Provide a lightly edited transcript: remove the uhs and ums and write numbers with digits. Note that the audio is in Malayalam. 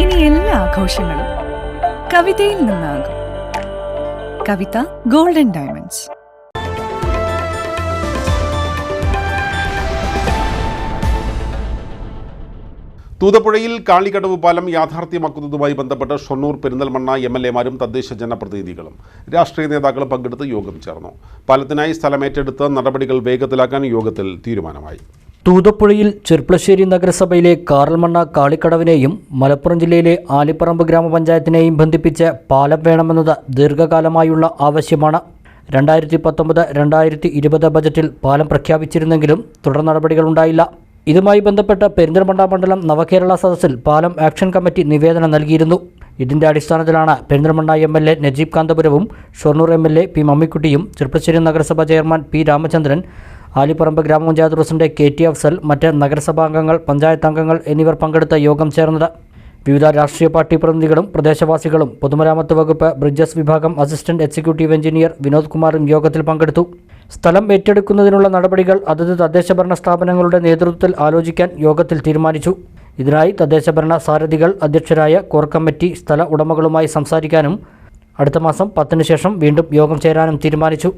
ഇനി എല്ലാ ആഘോഷങ്ങളും കവിതയിൽ നിന്നാകും. കവിത ഗോൾഡൻ ഡയമണ്ട്സ്. തൂതപ്പുഴയിൽ കാളിക്കടവ് പാലം യാഥാർത്ഥ്യമാക്കുന്നതുമായി ബന്ധപ്പെട്ട് ഷൊർണൂർ പെരിന്തൽമണ്ണ MLA-മാരും തദ്ദേശ ജനപ്രതിനിധികളും രാഷ്ട്രീയ നേതാക്കളും പങ്കെടുത്ത് യോഗം ചേർന്നു. പാലത്തിനായി സ്ഥലമേറ്റെടുത്ത് നടപടികൾ വേഗത്തിലാക്കാൻ യോഗത്തിൽ തീരുമാനമായി. തൂതപ്പുഴയിൽ ചെർപ്പളശ്ശേരി നഗരസഭയിലെ കാറൽമണ്ണ കാളിക്കടവിനെയും മലപ്പുറം ജില്ലയിലെ ആലിപ്പറമ്പ് ഗ്രാമപഞ്ചായത്തിനെയും ബന്ധിപ്പിച്ച് പാലം വേണമെന്നത് ദീർഘകാലമായുള്ള ആവശ്യമാണ്. 2019-2020 ബജറ്റിൽ പാലം പ്രഖ്യാപിച്ചിരുന്നെങ്കിലും തുടർ നടപടികളുണ്ടായില്ല. ഇതുമായി ബന്ധപ്പെട്ട് പെരിന്തൽമണ്ണ മണ്ഡലം നവകേരള സദസ്സിൽ പാലം ആക്ഷൻ കമ്മിറ്റി നിവേദനം നൽകിയിരുന്നു. ഇതിന്റെ അടിസ്ഥാനത്തിലാണ് Perinthalmanna MLA Najeeb കാന്തപുരവും Shoranur MLA P മമ്മിക്കുട്ടിയും Cherpulassery നഗരസഭാ ചെയർമാൻ P രാമചന്ദ്രൻ, ആലിപ്പറമ്പ് ഗ്രാമപഞ്ചായത്ത് പ്രസിഡന്റ് KT അഫ്സൽ, മറ്റ് നഗരസഭാംഗങ്ങൾ, പഞ്ചായത്ത് അംഗങ്ങൾ എന്നിവർ പങ്കെടുത്ത യോഗം ചേർന്നത്. വിവിധ രാഷ്ട്രീയ പാർട്ടി പ്രതിനിധികളും പ്രദേശവാസികളും പൊതുമരാമത്ത് വകുപ്പ് ബ്രിഡ്ജസ് വിഭാഗം അസിസ്റ്റന്റ് എക്സിക്യൂട്ടീവ് എഞ്ചിനീയർ വിനോദ് കുമാറും യോഗത്തിൽ പങ്കെടുത്തു. സ്ഥലം ഏറ്റെടുക്കുന്നതിനുള്ള നടപടികൾ അതത് തദ്ദേശഭരണ സ്ഥാപനങ്ങളുടെ നേതൃത്വത്തിൽ ആലോചിക്കാൻ യോഗത്തിൽ തീരുമാനിച്ചു. ഇതിനായി തദ്ദേശഭരണ സാരഥികൾ അധ്യക്ഷരായ കോർ കമ്മിറ്റി സ്ഥല ഉടമകളുമായി സംസാരിക്കാനും അടുത്ത മാസം 10 ശേഷം വീണ്ടും യോഗം ചേരാനും തീരുമാനിച്ചു.